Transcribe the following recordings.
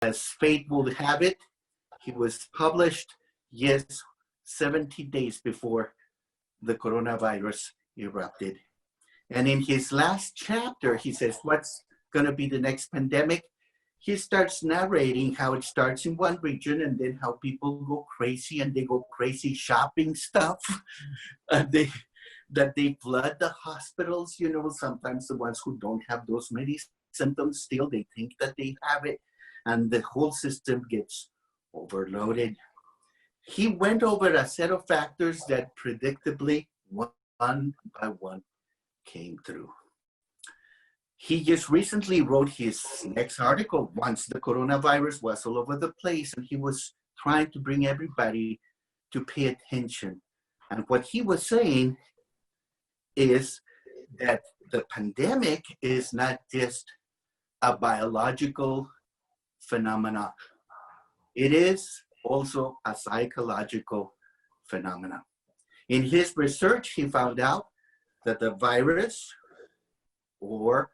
as fate would have it, he was published, yes, 70 days before the coronavirus erupted. And in his last chapter, he says, what's going to be the next pandemic? He starts narrating how it starts in one region and then how people go crazy and they go crazy shopping stuff. And that they flood the hospitals, you know, sometimes the ones who don't have those many symptoms still, they think that they have it. And the whole system gets overloaded. He went over a set of factors that predictably, one by one, came through. He just recently wrote his next article once the coronavirus was all over the place, and he was trying to bring everybody to pay attention. And what he was saying is that the pandemic is not just a biological phenomena. It is also a psychological phenomena. In his research, he found out that the virus, or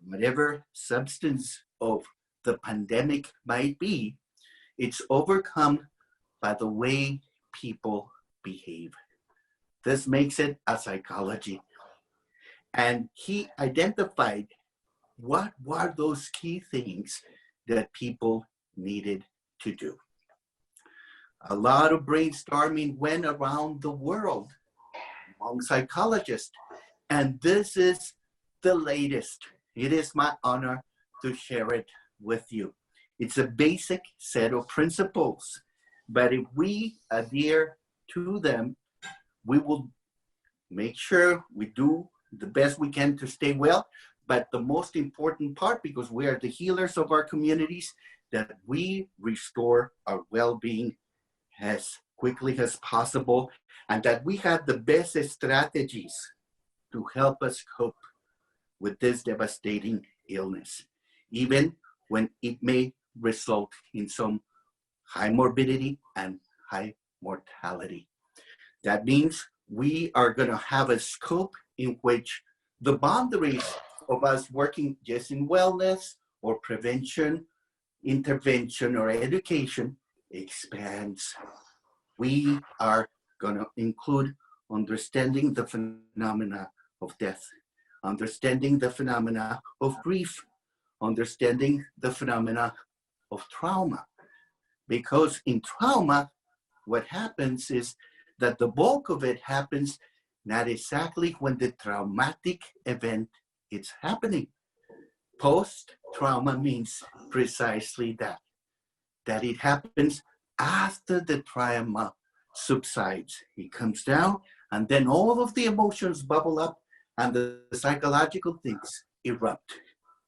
whatever substance of the pandemic might be, it's overcome by the way people behave. This makes it a psychology. And he identified what were those key things that people needed to do. A lot of brainstorming went around the world among psychologists, and this is the latest. It is my honor to share it with you. It's a basic set of principles, but if we adhere to them, we will make sure we do the best we can to stay well. But the most important part, because we are the healers of our communities, that we restore our well-being as quickly as possible, and that we have the best strategies to help us cope with this devastating illness, even when it may result in some high morbidity and high mortality. That means we are going to have a scope in which the boundaries of us working just in wellness or prevention, intervention, or education expands. We are going to include understanding the phenomena of death, understanding the phenomena of grief, understanding the phenomena of trauma. Because in trauma, what happens is that the bulk of it happens not exactly when the traumatic event is happening. Post-trauma means precisely that it happens after the trauma subsides. It comes down, and then all of the emotions bubble up, and the psychological things erupt.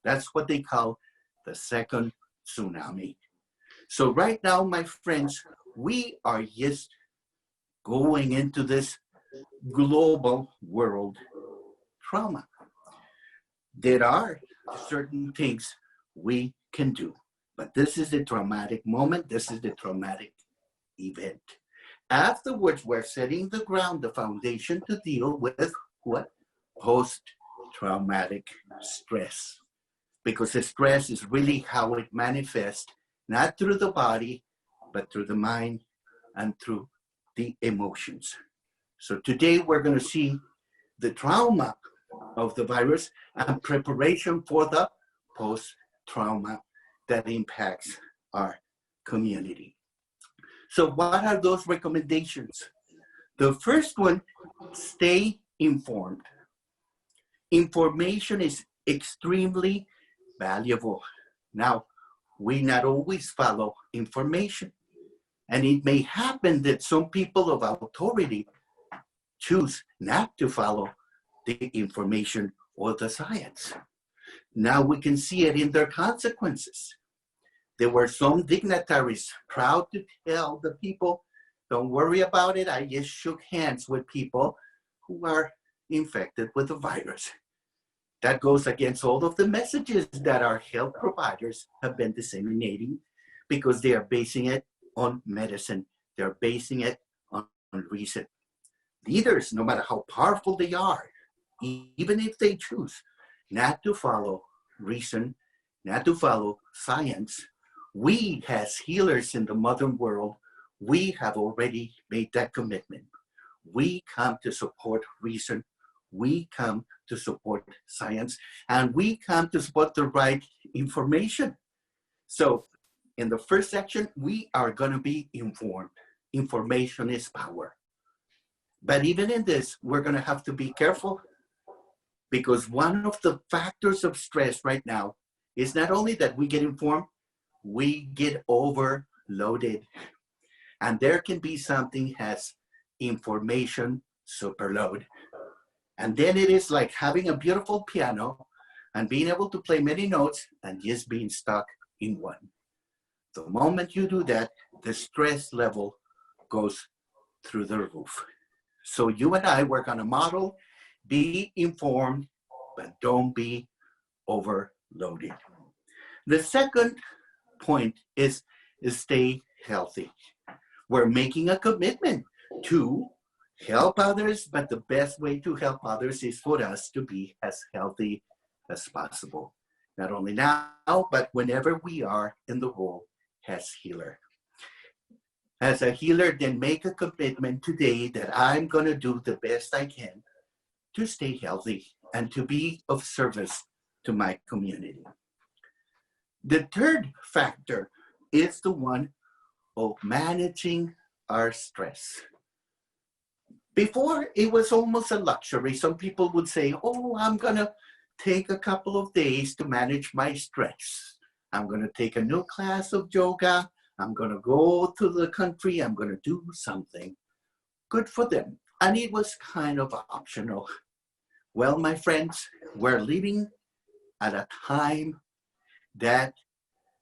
That's what they call the second tsunami. So right now, my friends, we are just going into this global world trauma. There are certain things we can do, but this is the traumatic moment. This is the traumatic event. Afterwards, we're setting the ground, the foundation to deal with what? Post-traumatic stress. Because the stress is really how it manifests, not through the body, but through the mind and through the emotions. So today we're going to see the trauma of the virus and preparation for the post-trauma that impacts our community. So what are those recommendations? The first one, stay informed. Information is extremely valuable. Now, we not always follow information. And it may happen that some people of authority choose not to follow the information or the science. Now we can see it in their consequences. There were some dignitaries proud to tell the people, don't worry about it, I just shook hands with people who are infected with the virus. That goes against all of the messages that our health providers have been disseminating, because they are basing it on medicine. They're basing it on reason. Leaders, no matter how powerful they are, even if they choose not to follow reason, not to follow science, We as healers in the modern world, we have already made that commitment. We come to support reason. We come to support science, and we come to support the right information. So in the first section, we are going to be informed. Information is power. But even in this, we're going to have to be careful, because one of the factors of stress right now is not only that we get informed, we get overloaded. And there can be something as information superload. And then it is like having a beautiful piano and being able to play many notes and just being stuck in one. The moment you do that, the stress level goes through the roof. So you and I work on a model: be informed, but don't be overloaded. The second point is stay healthy. We're making a commitment to help others, but the best way to help others is for us to be as healthy as possible. Not only now, but whenever we are in the role as healer. As a healer, then make a commitment today that I'm going to do the best I can to stay healthy and to be of service to my community. The third factor is the one of managing our stress. Before, it was almost a luxury. Some people would say, oh, I'm going to take a couple of days to manage my stress. I'm going to take a new class of yoga. I'm going to go to the country. I'm going to do something. Good for them. And it was kind of optional. Well, my friends, we're living at a time that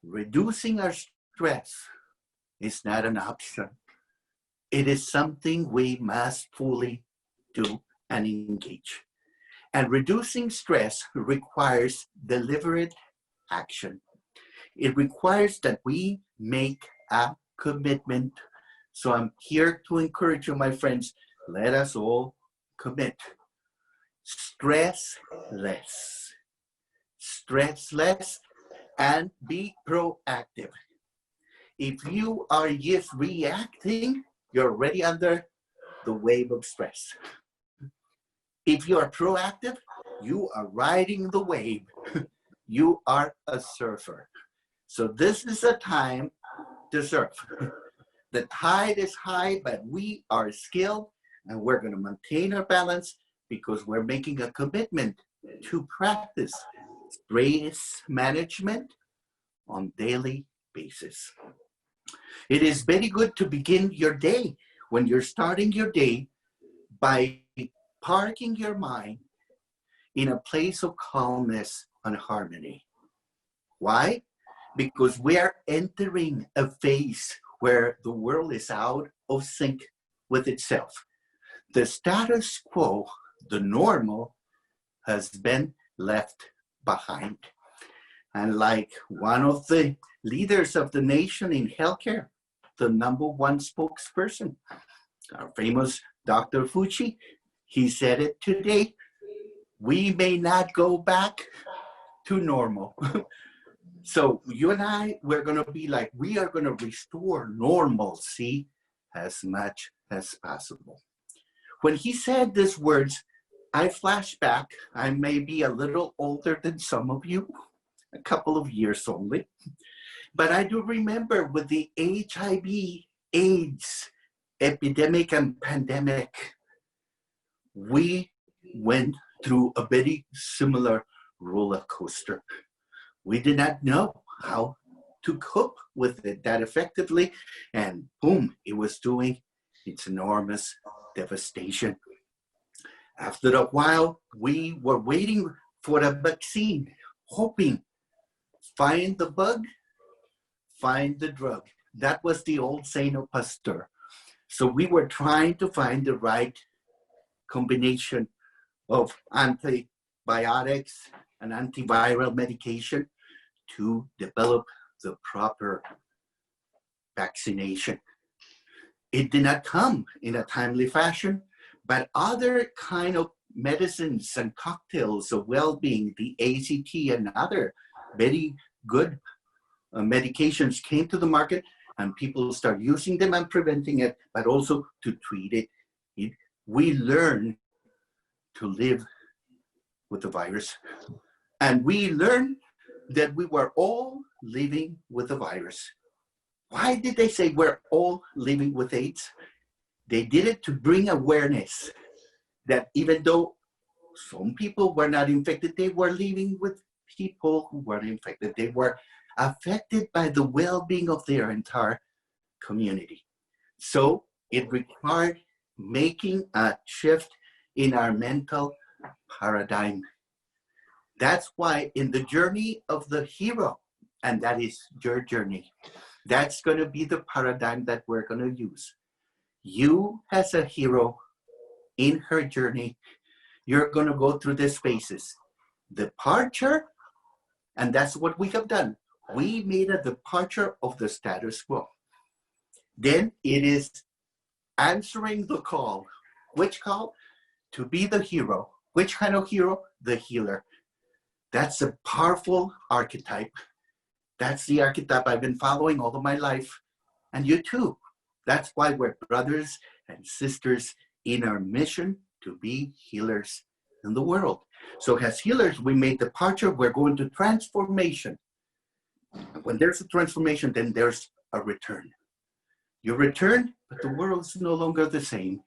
reducing our stress is not an option. It is something we must fully do and engage. And reducing stress requires deliberate action. It requires that we make a commitment. So I'm here to encourage you, my friends, let us all commit. Stress less. Stress less and be proactive. If you are just reacting, you're already under the wave of stress. If you are proactive, you are riding the wave. You are a surfer. So this is a time to surf. The tide is high, but we are skilled and we're going to maintain our balance because we're making a commitment to practice stress management on daily basis. It is very good to begin your day when you're starting your day by parking your mind in a place of calmness and harmony. Why? Because we are entering a phase where the world is out of sync with itself. The status quo, the normal, has been left behind. And like one of the leaders of the nation in healthcare, the #1 spokesperson, our famous Dr. Fauci, he said it today, we may not go back to normal. So you and I, we're going to be like, we are going to restore normalcy as much as possible. When he said these words, I flash back. I may be a little older than some of you, a couple of years only. But I do remember with the HIV, AIDS epidemic and pandemic, we went through a very similar roller coaster. We did not know how to cope with it that effectively, and boom, it was doing its enormous devastation. After a while, we were waiting for a vaccine, hoping, find the bug, find the drug. That was the old saying of Pasteur. So we were trying to find the right combination of antibiotics and antiviral medication to develop the proper vaccination. It did not come in a timely fashion, but other kind of medicines and cocktails of well-being, the ACT and other very good medications came to the market and people start using them and preventing it, but also to treat it. We learn to live with the virus. And we learned that we were all living with the virus. Why did they say we're all living with AIDS? They did it to bring awareness that even though some people were not infected, they were living with people who were infected. They were affected by the well-being of their entire community. So it required making a shift in our mental paradigm. That's why in the journey of the hero, and that is your journey, that's going to be the paradigm that we're going to use. You as a hero in her journey, you're going to go through these phases. Departure, and that's what we have done. We made a departure of the status quo. Then it is answering the call. Which call? To be the hero. Which kind of hero? The healer. That's a powerful archetype. That's the archetype I've been following all of my life. And you too. That's why we're brothers and sisters in our mission to be healers in the world. So as healers, we made departure. We're going to transformation. When there's a transformation, then there's a return. You return, but the world is no longer the same.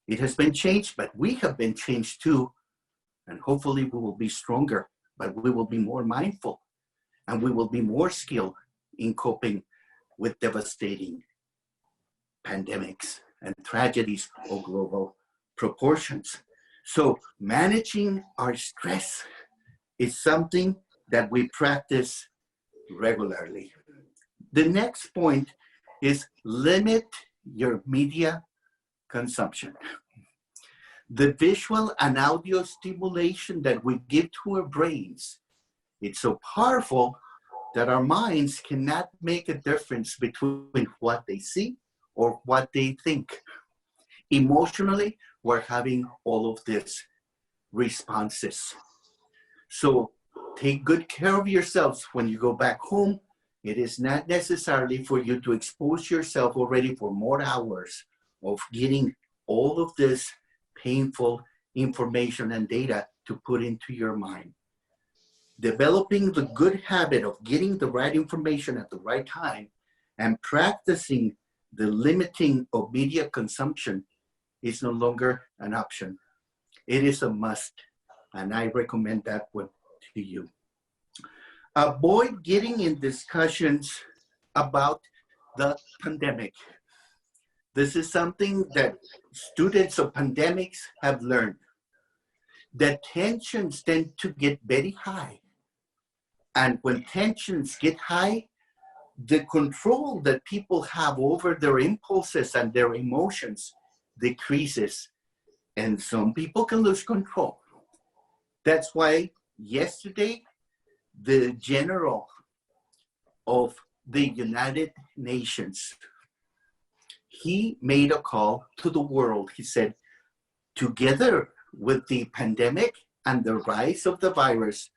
It has been changed, but we have been changed too. And hopefully we will be stronger, but we will be more mindful and we will be more skilled in coping with devastating pandemics and tragedies of global proportions. So managing our stress is something that we practice regularly. The next point is limit your media consumption. The visual and audio stimulation that we give to our brains, it's so powerful that our minds cannot make a difference between what they see or what they think. Emotionally, we're having all of these responses. So take good care of yourselves when you go back home. It is not necessarily for you to expose yourself already for more hours of getting all of this painful information and data to put into your mind. Developing the good habit of getting the right information at the right time and practicing the limiting of media consumption is no longer an option. It is a must, and I recommend that one to you. Avoid getting in discussions about the pandemic. This is something that students of pandemics have learned. That tensions tend to get very high. And when tensions get high, the control that people have over their impulses and their emotions decreases. And some people can lose control. That's why yesterday, the general of the United Nations, he made a call to the world. He said, together with the pandemic and the rise of the virus,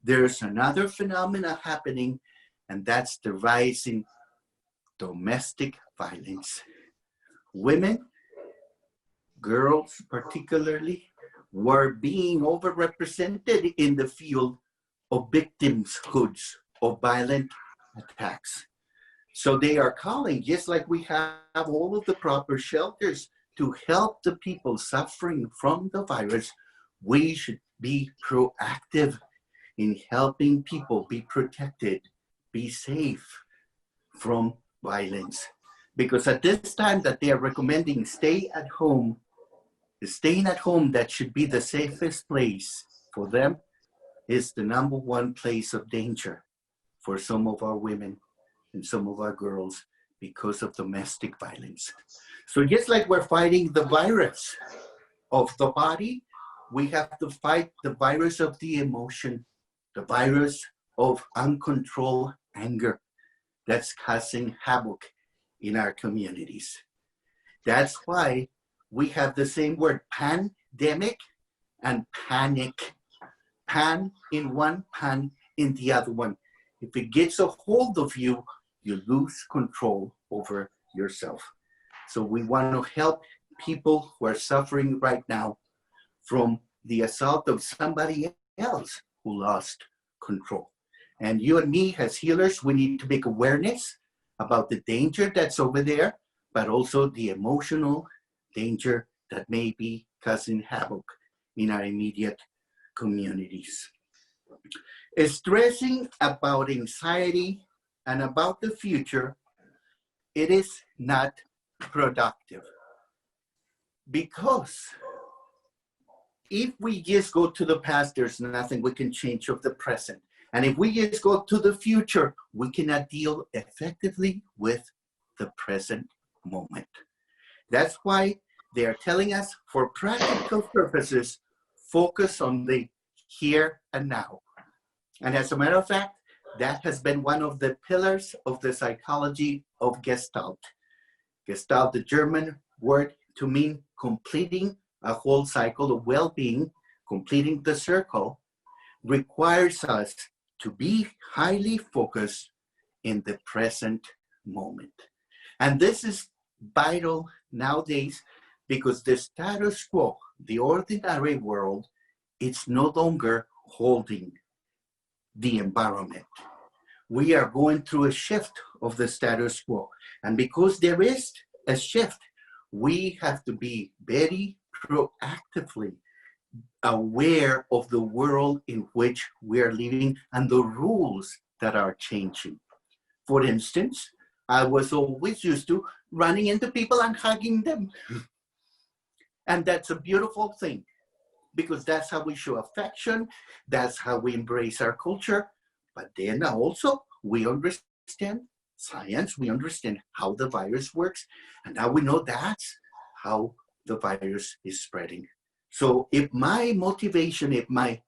there's another phenomena happening, and that's the rise in domestic violence. Women, girls particularly, were being overrepresented in the field of victimhoods of violent attacks. So they are calling, just like we have all of the proper shelters to help the people suffering from the virus, we should be proactive in helping people be protected, be safe from violence. Because at this time that they are recommending stay at home, staying at home, that should be the safest place for them, is the number one place of danger for some of our women and some of our girls because of domestic violence. So just like we're fighting the virus of the body, we have to fight the virus of the emotion, the virus of uncontrolled anger that's causing havoc in our communities. That's why we have the same word, pandemic and panic. Pan in one, pan in the other one. If it gets a hold of you, you lose control over yourself. So we want to help people who are suffering right now from the assault of somebody else who lost control. And you and me as healers, we need to make awareness about the danger that's over there, but also the emotional danger that may be causing havoc in our immediate communities. Stressing about anxiety and about the future, it is not productive. Because if we just go to the past, there's nothing we can change of the present. And if we just go to the future, we cannot deal effectively with the present moment. That's why they are telling us, for practical purposes, focus on the here and now. And as a matter of fact, that has been one of the pillars of the psychology of Gestalt. Gestalt, the German word to mean completing a whole cycle of well-being, completing the circle, requires us to be highly focused in the present moment. And this is vital nowadays because the status quo, the ordinary world, it's no longer holding the environment. We are going through a shift of the status quo. And because there is a shift, we have to be very proactively aware of the world in which we are living and the rules that are changing. For instance, I was always used to running into people and hugging them. And that's a beautiful thing because that's how we show affection. That's how we embrace our culture. But then also we understand science. We understand how the virus works. And now we know that's how the virus is spreading. So if my motivation, if my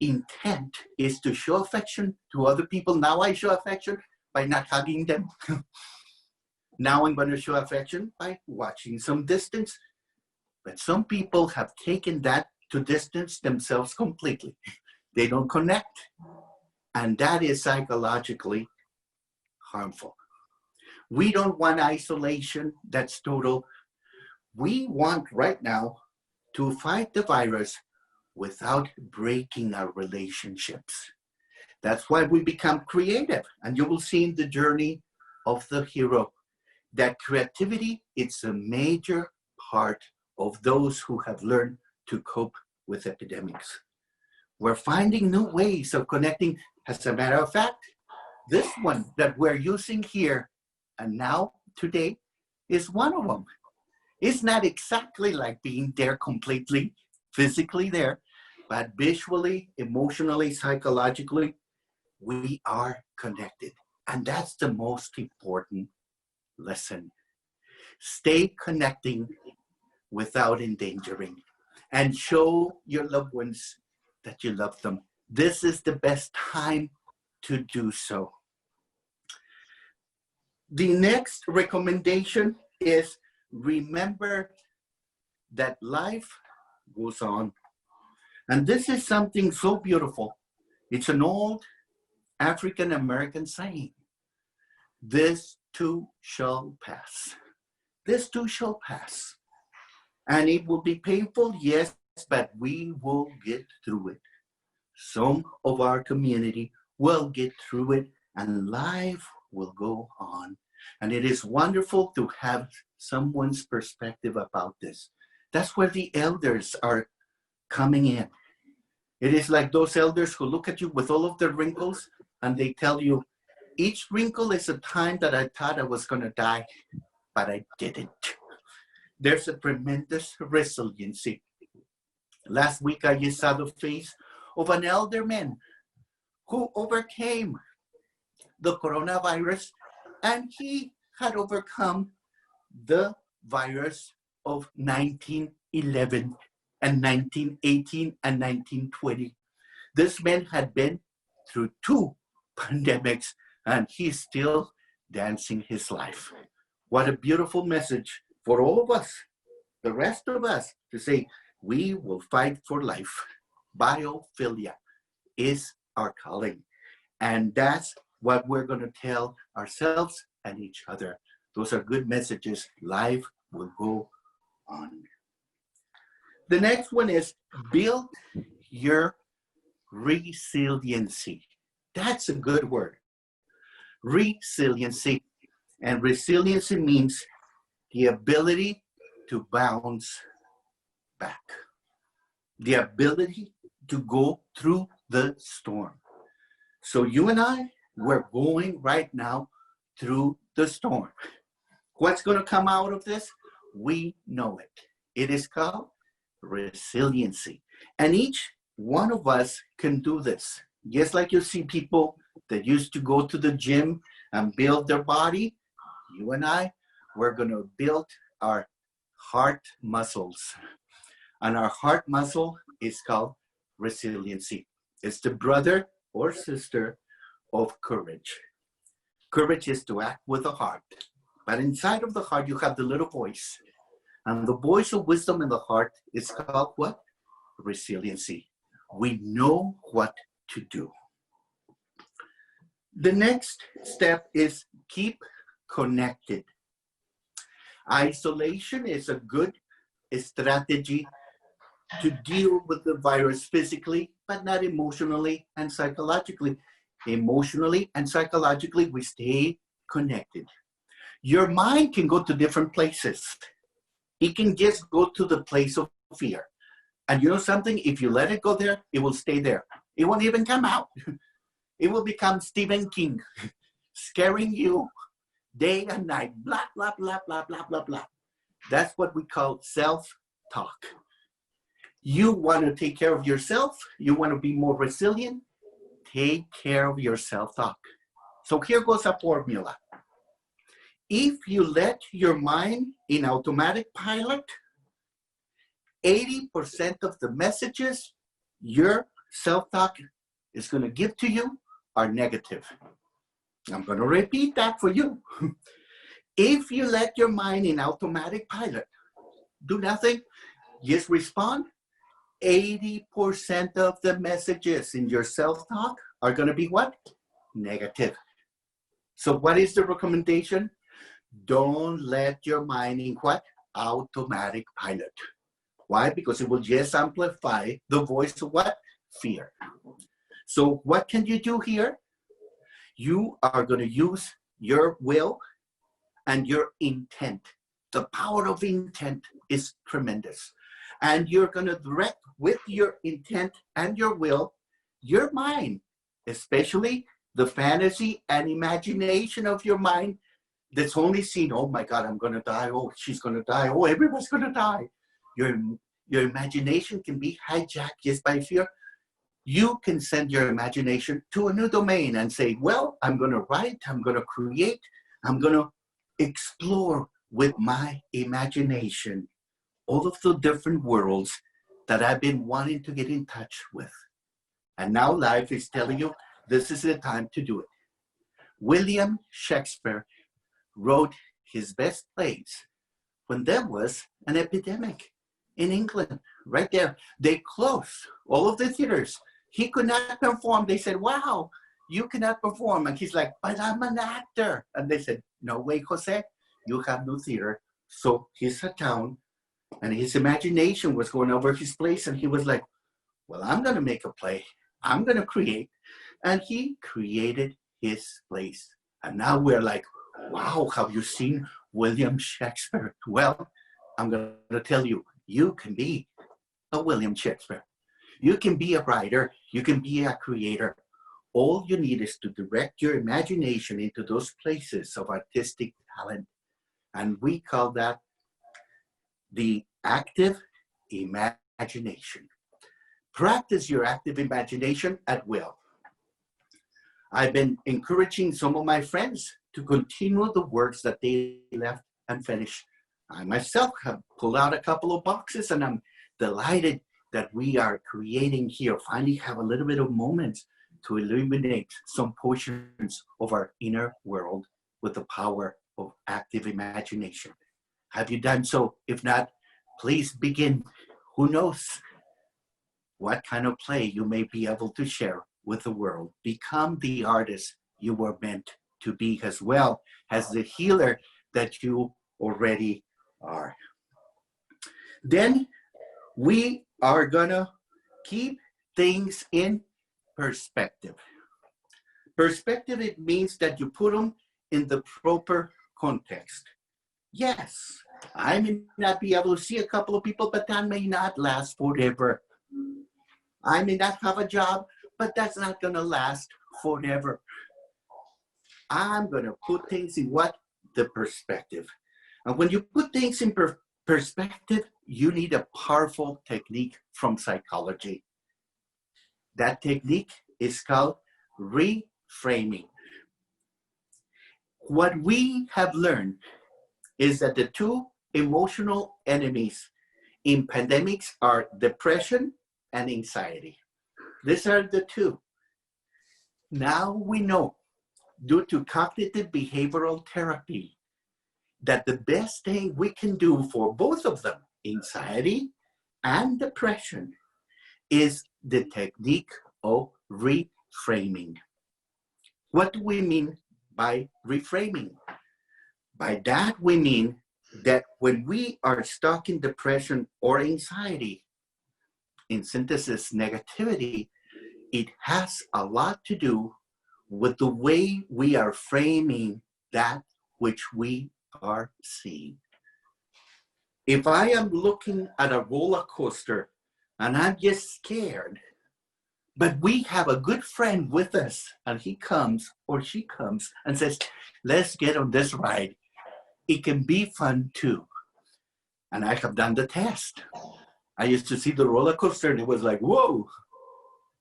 intent is to show affection to other people, now I show affection by not hugging them. Now I'm going to show affection by watching some distance. But some people have taken that to distance themselves completely. They don't connect. And that is psychologically harmful. We don't want isolation that's total. We want right now to fight the virus without breaking our relationships. That's why we become creative. And you will see in the journey of the hero that creativity is a major part of those who have learned to cope with epidemics. We're finding new ways of connecting. As a matter of fact, this one that we're using here and now today is one of them. It's not exactly like being there completely, physically there, but visually, emotionally, psychologically, we are connected. And that's the most important lesson. Stay connecting without endangering and show your loved ones that you love them. This is the best time to do so. The next recommendation is remember that life goes on. And this is something so beautiful. It's an old African-American saying. This too shall pass. This too shall pass. And it will be painful, yes, but we will get through it. Some of our community will get through it and life will go on. And it is wonderful to have someone's perspective about this. That's where the elders are coming in. It is like those elders who look at you with all of their wrinkles and they tell you, each wrinkle is a time that I thought I was going to die, but I didn't. There's a tremendous resiliency. Last week, I just saw the face of an elder man who overcame the coronavirus, and he had overcome the virus of 1911 and 1918 and 1920. This man had been through 2 pandemics, and he's still dancing his life. What a beautiful message for all of us, the rest of us, to say, we will fight for life. Biophilia is our calling. And that's what we're going to tell ourselves and each other. Those are good messages. Life will go on. The next one is build your resiliency. That's a good word. Resiliency. And resiliency means the ability to bounce back, the ability to go through the storm. So you and I, we're going right now through the storm. What's going to come out of this? We know it. It is called resiliency. And each one of us can do this. Just like you see people that used to go to the gym and build their body, you and I, we're going to build our heart muscles. And our heart muscle is called resiliency. It's the brother or sister of courage. Courage is to act with the heart. But inside of the heart, you have the little voice. And the voice of wisdom in the heart is called what? Resiliency. We know what to do. The next step is keep connected. Isolation is a good strategy to deal with the virus physically, but not emotionally and psychologically. Emotionally and psychologically, we stay connected. Your mind can go to different places. It can just go to the place of fear. And you know something? If you let it go there, it will stay there. It won't even come out. It will become Stephen King, scaring you day and night, blah, blah, blah, blah, blah, blah, blah. That's what we call self-talk. You want to take care of yourself. You want to be more resilient. Take care of your self-talk. So here goes a formula. If you let your mind in automatic pilot, 80% of the messages your self-talk is going to give to you are negative. I'm going to repeat that for you. If you let your mind in automatic pilot, do nothing, just respond, 80% of the messages in your self-talk are going to be what? Negative. So what is the recommendation? Don't let your mind in what? Automatic pilot. Why? Because it will just amplify the voice of what? Fear. So what can you do here? You are going to use your will and your intent. The power of intent is tremendous. And you're going to direct with your intent and your will, your mind, especially the fantasy and imagination of your mind that's only seen, oh my God, I'm going to die. Oh, she's going to die. Oh, everyone's going to die. Your imagination can be hijacked just by fear. You can send your imagination to a new domain and say, well, I'm going to write, I'm going to create, I'm going to explore with my imagination all of the different worlds that I've been wanting to get in touch with. And now life is telling you, this is the time to do it. William Shakespeare wrote his best plays when there was an epidemic in England, right there. They closed all of the theaters. He could not perform. They said, wow, you cannot perform. And he's like, but I'm an actor. And they said, no way, Jose, you have no theater. So he sat down and his imagination was going over his plays. And he was like, well, I'm going to make a play. I'm going to create. And he created his plays. And now we're like, wow, have you seen William Shakespeare? Well, I'm going to tell you, you can be a William Shakespeare. You can be a writer. You can be a creator. All you need is to direct your imagination into those places of artistic talent. And we call that the active imagination. Practice your active imagination at will. I've been encouraging some of my friends to continue the works that they left unfinished. I myself have pulled out a couple of boxes and I'm delighted that we are creating here, finally have a little bit of moments to illuminate some portions of our inner world with the power of active imagination. Have you done so? If not, please begin. Who knows what kind of play you may be able to share with the world. Become the artist you were meant to be, as well as the healer that you already are. Then we are gonna keep things in perspective. Perspective, it means that you put them in the proper context. Yes, I may not be able to see a couple of people, but that may not last forever. I may not have a job, but that's not gonna last forever. I'm gonna put things in what? The perspective. And when you put things in perspective, you need a powerful technique from psychology. That technique is called reframing. What we have learned is that the two emotional enemies in pandemics are depression and anxiety. These are the two. Now we know, due to cognitive behavioral therapy, that the best thing we can do for both of them, anxiety and depression, is the technique of reframing. What do we mean by reframing? By that, we mean that when we are stuck in depression or anxiety, in synthesis, negativity, it has a lot to do with the way we are framing that which we are seeing. If I am looking at a roller coaster and I'm just scared, but we have a good friend with us and he comes or she comes and says, let's get on this ride. It can be fun too. And I have done the test. I used to see the roller coaster and it was like, whoa.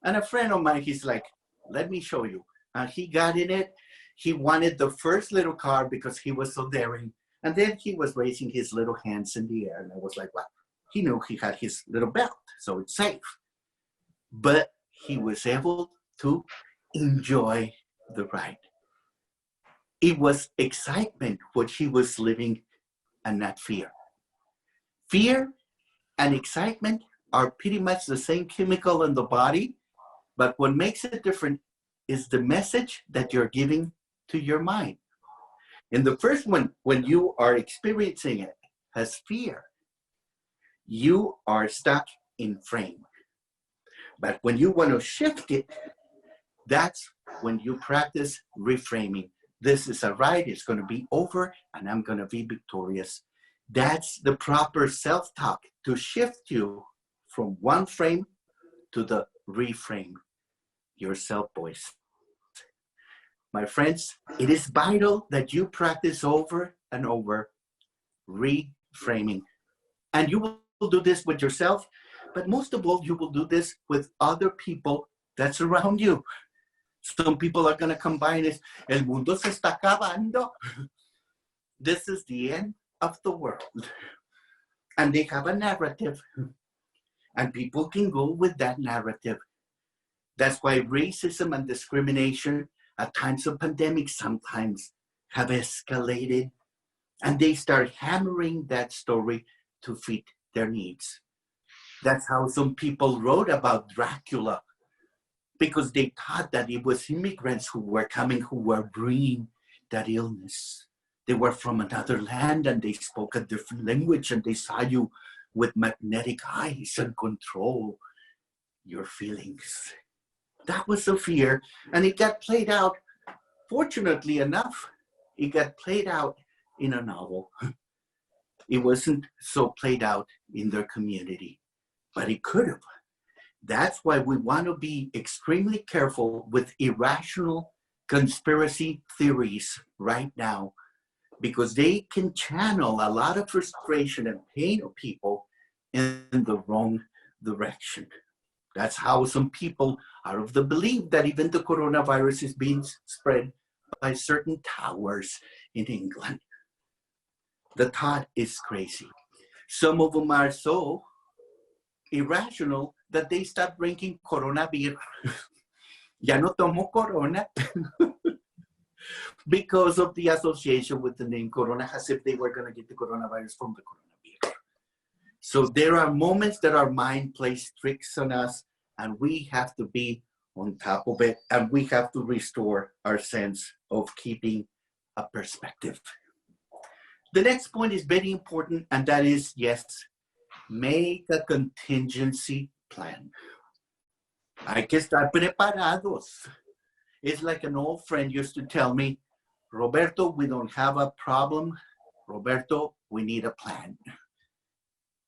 And a friend of mine, he's like, let me show you. And he got in it. He wanted the first little car because he was so daring. And then he was raising his little hands in the air. And I was like, well, he knew he had his little belt, so it's safe. But he was able to enjoy the ride. It was excitement what he was living and not fear. Fear and excitement are pretty much the same chemical in the body, but what makes it different is the message that you're giving to your mind. In the first one, when you are experiencing it as fear, you are stuck in frame. But when you want to shift it, that's when you practice reframing. This is a ride, it's going to be over, and I'm going to be victorious. That's the proper self-talk to shift you from one frame to the reframe your self-voice. My friends, it is vital that you practice over and over reframing. And you will do this with yourself, but most of all, you will do this with other people that surround you. Some people are going to combine this. El mundo se está acabando. This is the end of the world. And they have a narrative. And people can go with that narrative. That's why racism and discrimination at times of pandemic sometimes have escalated. And they start hammering that story to fit their needs. That's how some people wrote about Dracula, because they thought that it was immigrants who were coming, who were bringing that illness. They were from another land and they spoke a different language and they saw you with magnetic eyes and control your feelings. That was a fear, and it got played out. Fortunately enough, it got played out in a novel. It wasn't so played out in their community, but it could have. That's why we want to be extremely careful with irrational conspiracy theories right now, because they can channel a lot of frustration and pain of people in the wrong direction. That's how some people are of the belief that even the coronavirus is being spread by certain towers in England. The thought is crazy. Some of them are so irrational that they start drinking Corona beer. Ya no tomo Corona because of the association with the name Corona, as if they were going to get the coronavirus from the Corona beer. So there are moments that our mind plays tricks on us, and we have to be on top of it, and we have to restore our sense of keeping a perspective. The next point is very important, and that is, yes, make a contingency plan. Hay que estar preparados. It's like an old friend used to tell me, Roberto, we don't have a problem. Roberto, we need a plan.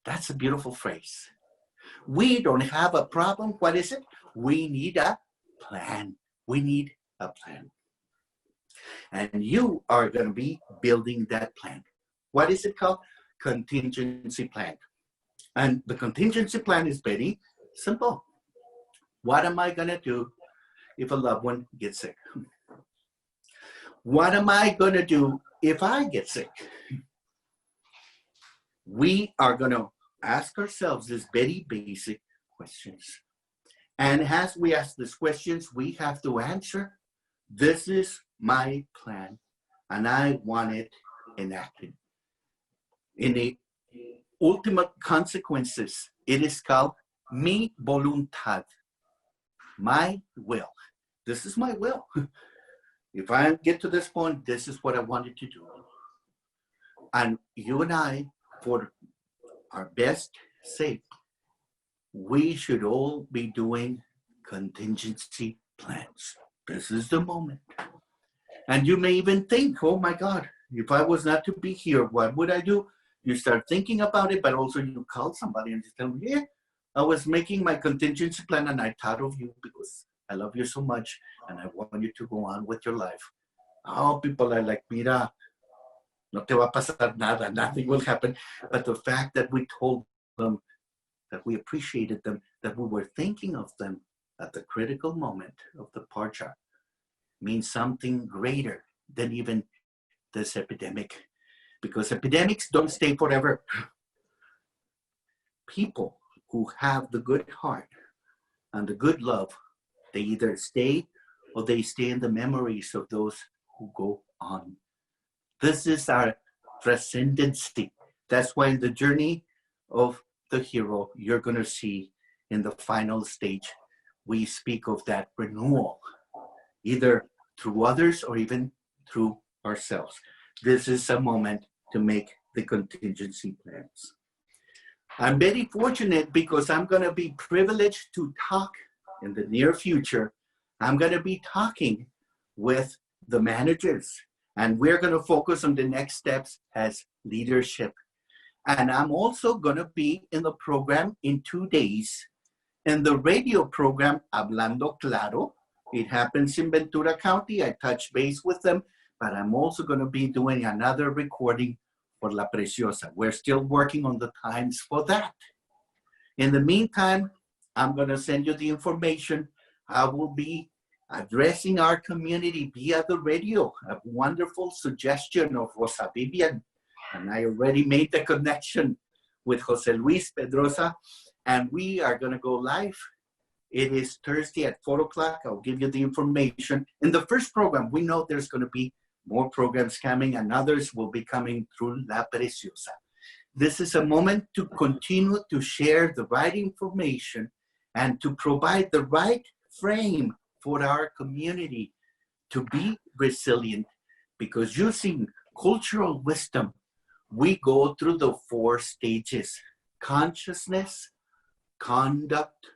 That's a beautiful phrase. We don't have a problem. What is it? We need a plan. We need a plan. And you are going to be building that plan. What is it called? Contingency plan. And the contingency plan is very simple. What am I going to do if a loved one gets sick? What am I going to do if I get sick? We are going to ask ourselves these very basic questions. And as we ask these questions, we have to answer, this is my plan, and I want it enacted. In the ultimate consequences, it is called mi voluntad, my will. This is my will. If I get to this point, this is what I wanted to do. And you and I, for our best sake, we should all be doing contingency plans. This is the moment. And you may even think, oh my God, if I was not to be here, what would I do? You start thinking about it, but also you call somebody and you tell them, yeah, I was making my contingency plan and I thought of you because I love you so much and I want you to go on with your life. Oh, people are like, mira, no te va a pasar nada, nothing will happen. But the fact that we told them that we appreciated them, that we were thinking of them at the critical moment of the departure means something greater than even this epidemic. Because epidemics don't stay forever. People who have the good heart and the good love, they either stay or they stay in the memories of those who go on. This is our transcendency. That's why in the journey of the hero, you're going to see in the final stage, we speak of that renewal, either through others or even through ourselves. This is a moment to make the contingency plans. I'm very fortunate because I'm going to be privileged to talk in the near future. I'm going to be talking with the managers, and we're going to focus on the next steps as leadership. And I'm also going to be in the program in 2 days, in the radio program Hablando Claro. It happens in Ventura County. I touch base with them, but I'm also going to be doing another recording for La Preciosa. We're still working on the times for that. In the meantime, I'm going to send you the information. I will be addressing our community via the radio. A wonderful suggestion of Rosa Vivian. And I already made the connection with Jose Luis Pedrosa. And we are going to go live. It is Thursday at 4 o'clock. I'll give you the information. In the first program, we know there's going to be more programs coming and others will be coming through La Preciosa. This is a moment to continue to share the right information and to provide the right frame for our community to be resilient, because using cultural wisdom, we go through the 4 stages: consciousness, conduct,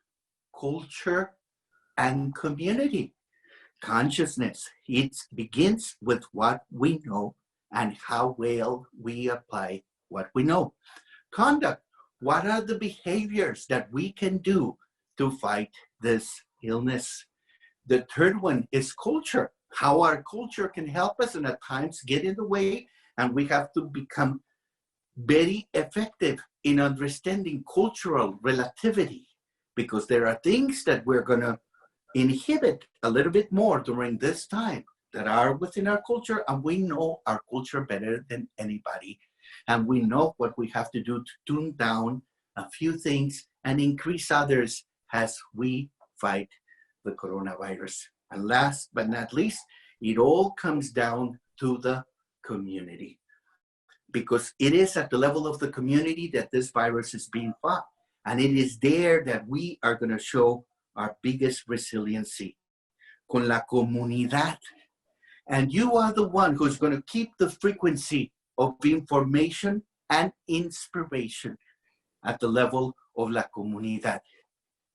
culture, and community. Consciousness, it begins with what we know and how well we apply what we know. Conduct, what are the behaviors that we can do to fight this illness? The third one is culture, how our culture can help us and at times get in the way, and we have to become very effective in understanding cultural relativity, because there are things that we're going to inhibit a little bit more during this time that are within our culture, and we know our culture better than anybody. And we know what we have to do to tune down a few things and increase others as we fight the coronavirus. And last but not least, it all comes down to the community, because it is at the level of the community that this virus is being fought. And it is there that we are going to show our biggest resiliency. Con la comunidad. And you are the one who's going to keep the frequency of information and inspiration at the level of la comunidad.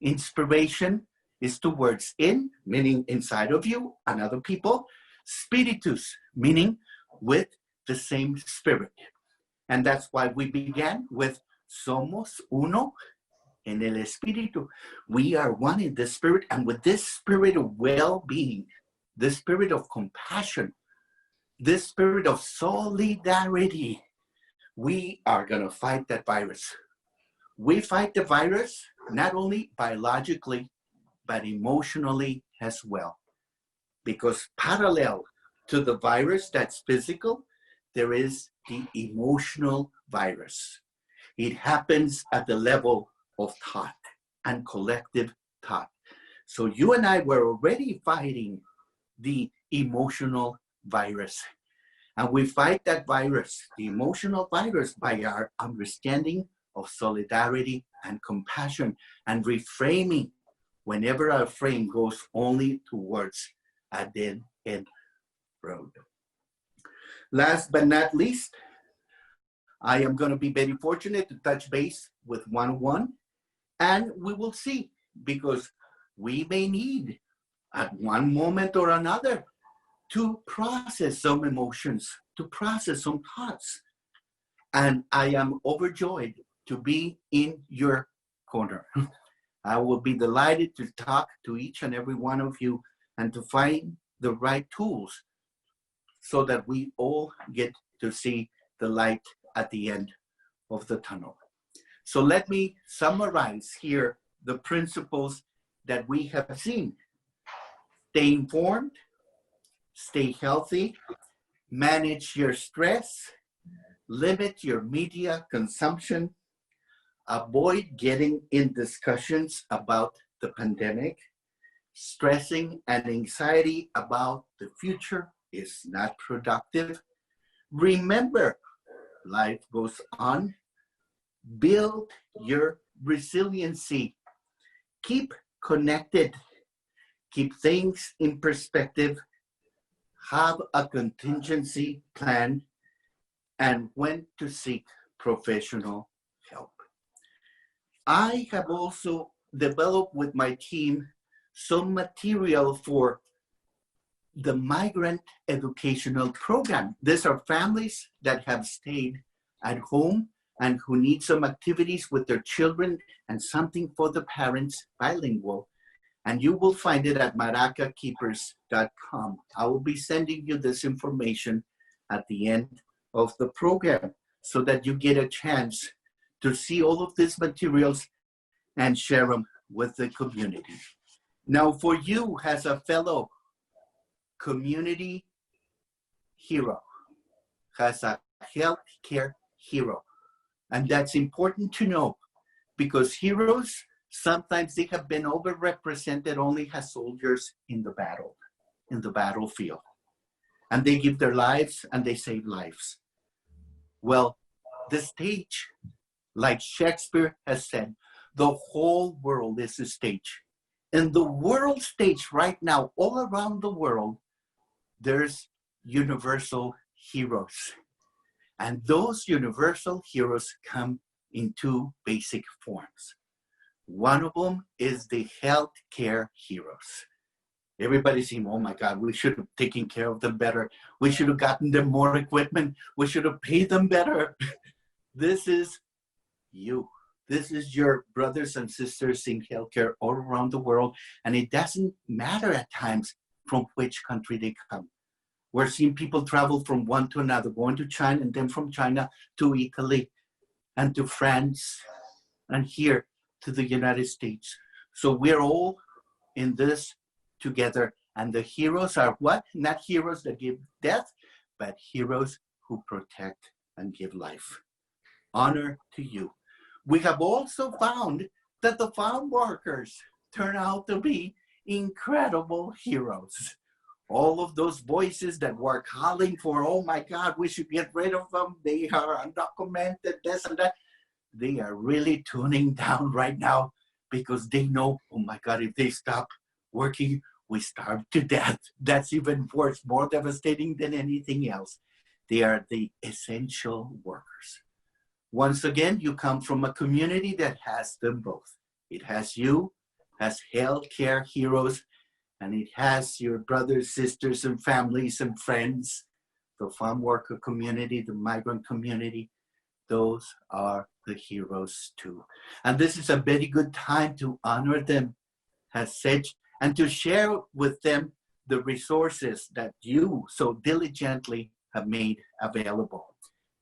Inspiration is two words: in, meaning inside of you and other people; spiritus, meaning with the same spirit. And that's why we began with somos uno en el espíritu. We are one in the spirit, and with this spirit of well-being, the spirit of compassion, this spirit of solidarity, we are going to fight that virus. We fight the virus not only biologically, but emotionally as well. Because parallel to the virus that's physical, there is the emotional virus. It happens at the level of thought and collective thought. So you and I were already fighting the emotional virus. And we fight that virus, the emotional virus, by our understanding of solidarity and compassion, and reframing whenever our frame goes only towards a dead-end road. Last but not least, I am going to be very fortunate to touch base with one-on-one, and we will see, because we may need at one moment or another to process some emotions, to process some thoughts. And I am overjoyed to be in your corner. I will be delighted to talk to each and every one of you and to find the right tools so that we all get to see the light at the end of the tunnel. So let me summarize here the principles that we have seen. Stay informed, stay healthy, manage your stress, limit your media consumption, avoid getting in discussions about the pandemic. Stressing and anxiety about the future is not productive. Remember, life goes on. Build your resiliency. Keep connected. Keep things in perspective. Have a contingency plan, and when to seek professional help. I have also developed with my team some material for the migrant educational program. These are families that have stayed at home and who need some activities with their children and something for the parents, bilingual. And you will find it at maracakeepers.com. I will be sending you this information at the end of the program so that you get a chance to see all of these materials and share them with the community. Now, for you as a fellow community hero, as a healthcare hero, and that's important to know, because heroes, sometimes they have been overrepresented only as soldiers in the battlefield. And they give their lives and they save lives. Well, the stage, like Shakespeare has said, the whole world is a stage. In the world stage right now, all around the world, there's universal heroes. And those universal heroes come in two basic forms. One of them is the healthcare heroes. Everybody's saying, oh my God, we should have taken care of them better. We should have gotten them more equipment. We should have paid them better. This is you. This is your brothers and sisters in healthcare all around the world. And it doesn't matter at times from which country they come. We're seeing people travel from one to another, going to China and then from China to Italy and to France and here to the United States. So we're all in this together. And the heroes are what? Not heroes that give death, but heroes who protect and give life. Honor to you. We have also found that the farm workers turn out to be incredible heroes. All of those voices that were calling for, oh my God, we should get rid of them. They are undocumented, this and that. They are really tuning down right now because they know, oh my God, if they stop working, we starve to death. That's even worse, more devastating than anything else. They are the essential workers. Once again, you come from a community that has them both. It has you, has healthcare heroes, and it has your brothers, sisters, and families and friends, the farm worker community, the migrant community. Those are the heroes too. And this is a very good time to honor them as such and to share with them the resources that you so diligently have made available.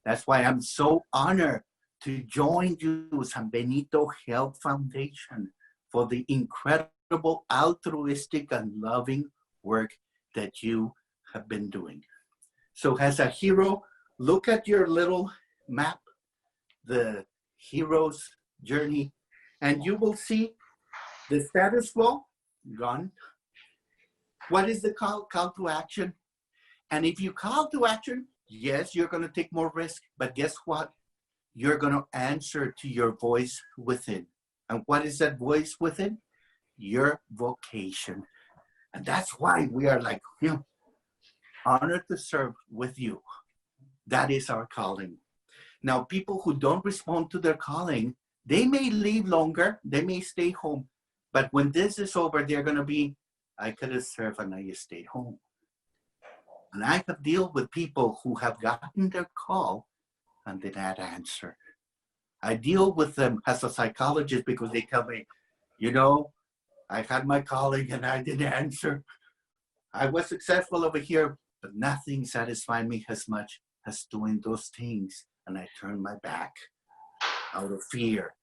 That's why I'm so honored to join you, San Benito Health Foundation, for the incredible altruistic and loving work that you have been doing. So as a hero, look at your little map, the hero's journey, and you will see the status quo gone. What is the call to action? And if you call to action, yes, you're going to take more risk, but guess what? You're going to answer to your voice within. And what is that voice within? Your vocation. And that's why we are like, honored to serve with you. That is our calling. Now, people who don't respond to their calling, they may leave longer, they may stay home, but when this is over, they're going to be, I could have served and I stayed home. And I have dealt with people who have gotten their call and did not answer. I deal with them as a psychologist because they tell me, I had my calling and I didn't answer. I was successful over here, but nothing satisfied me as much as doing those things. And I turned my back out of fear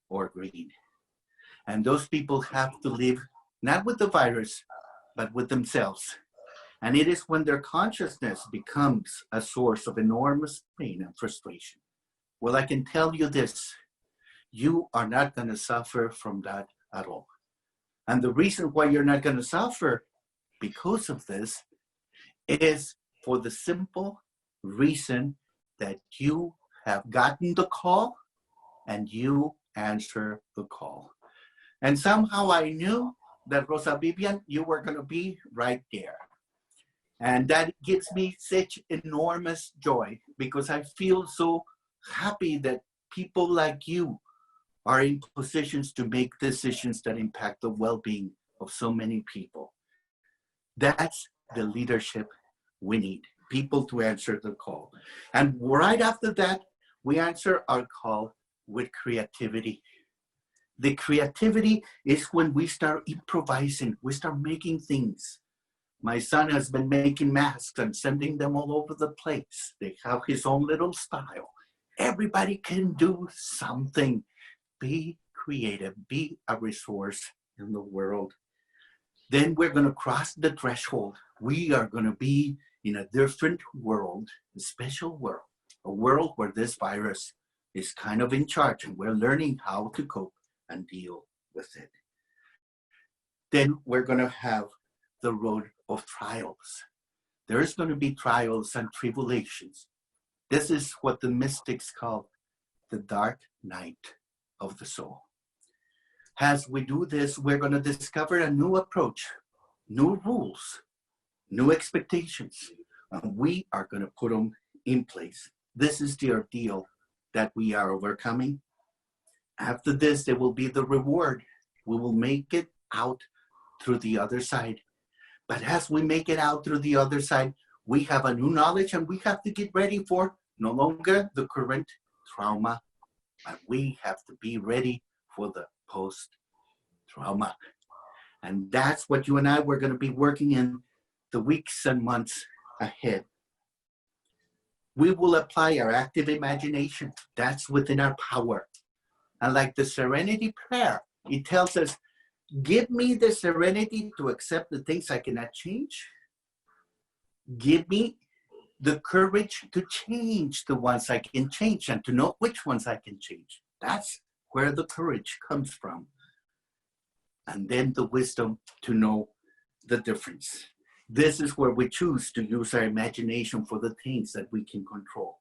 or greed. And those people have to live not with the virus, but with themselves. And it is when their consciousness becomes a source of enormous pain and frustration. Well, I can tell you this, you are not going to suffer from that at all. And the reason why you're not going to suffer because of this is for the simple reason that you have gotten the call and you answer the call. And somehow I knew that Rosa Vivian, you were going to be right there. And that gives me such enormous joy because I feel so happy that people like you are in positions to make decisions that impact the well-being of so many people. That's the leadership we need, people to answer the call. And right after that, we answer our call with creativity. The creativity is when we start improvising, we start making things. My son has been making masks and sending them all over the place. They have his own little style. Everybody can do something. Be creative, be a resource in the world. Then we're going to cross the threshold. We are going to be in a different world, a special world, a world where this virus is kind of in charge and we're learning how to cope and deal with it. Then we're going to have the road of trials. There's going to be trials and tribulations. This is what the mystics call the dark night of the soul. As we do this, we're going to discover a new approach, new rules, new expectations, and we are going to put them in place. This is the ordeal that we are overcoming. After this, there will be the reward. We will make it out through the other side. But as we make it out through the other side, we have a new knowledge and we have to get ready for no longer the current trauma, but we have to be ready for the post-trauma. And that's what you and I were going to be working in the weeks and months ahead. We will apply our active imagination. That's within our power. And like the serenity prayer, it tells us, give me the serenity to accept the things I cannot change. Give me the courage to change the ones I can change and to know which ones I can change. That's where the courage comes from. And then the wisdom to know the difference. This is where we choose to use our imagination for the things that we can control.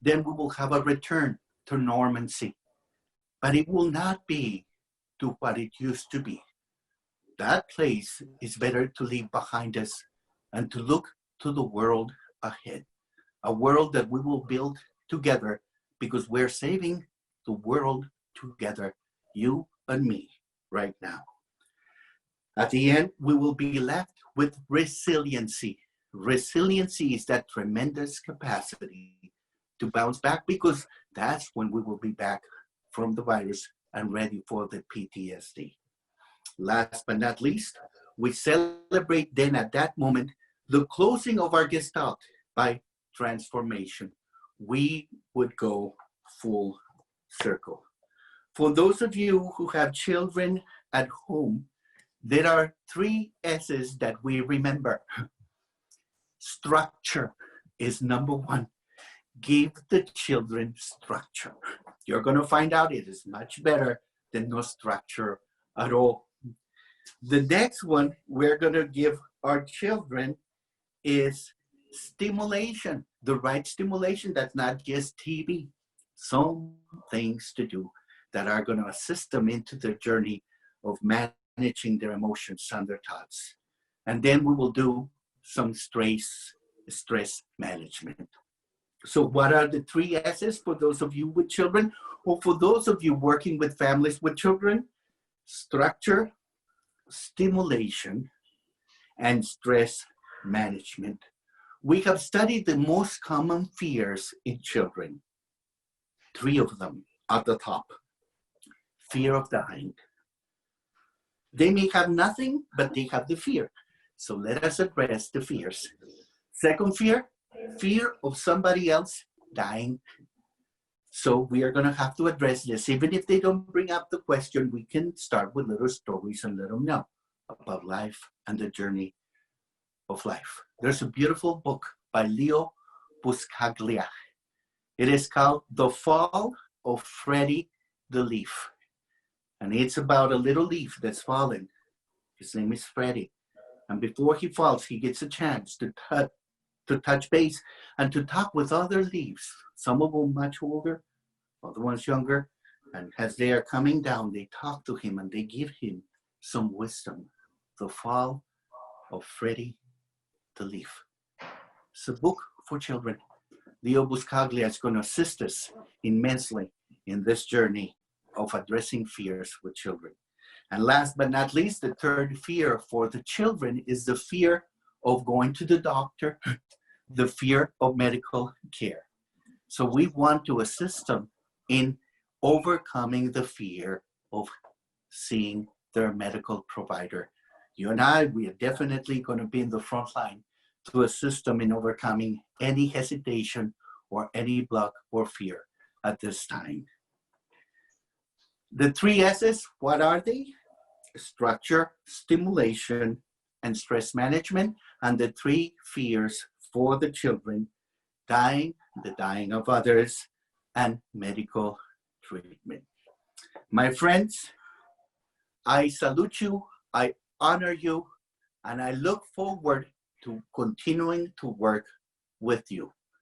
Then we will have a return to normancy. but it will not be to what it used to be. That place is better to leave behind us and to look to the world ahead, a world that we will build together because we're saving the world together, you and me, right now. At the end, we will be left with resiliency. Resiliency is that tremendous capacity to bounce back because that's when we will be back from the virus and ready for the PTSD. Last but not least, we celebrate then at that moment the closing of our gestalt by transformation. We would go full circle. For those of you who have children at home, there are 3 S's that we remember. Structure is number 1. Give the children structure. You're going to find out it is much better than no structure at all. The next one we're going to give our children is stimulation, the right stimulation that's not just TV. Some things to do that are going to assist them into their journey of managing their emotions and their thoughts. And then we will do some stress management. So what are the 3 S's for those of you with children, or for those of you working with families with children? Structure, stimulation, and stress management. We have studied the most common fears in children. 3 of them at the top. Fear of dying. They may have nothing, but they have the fear. So let us address the fears. Second fear, fear of somebody else dying. So we are going to have to address this. Even if they don't bring up the question, we can start with little stories and let them know about life and the journey of life. There's a beautiful book by Leo Buscaglia. It is called The Fall of Freddie the Leaf. And it's about a little leaf that's fallen. His name is Freddie. And before he falls, he gets a chance to touch base and to talk with other leaves. Some of them much older, other ones younger. And as they are coming down, they talk to him and they give him some wisdom. The Fall of Freddie the Leaf. It's a book for children. Leo Buscaglia is going to assist us immensely in this journey of addressing fears with children. And last but not least, the third fear for the children is the fear of going to the doctor, the fear of medical care. So we want to assist them in overcoming the fear of seeing their medical provider. You and I, we are definitely going to be in the front line to assist them in overcoming any hesitation or any block or fear at this time. The 3 S's, what are they? Structure, stimulation, and stress management. And the 3 fears for the children: dying, the dying of others, and medical treatment. My friends, I salute you, I honor you, and I look forward to continuing to work with you.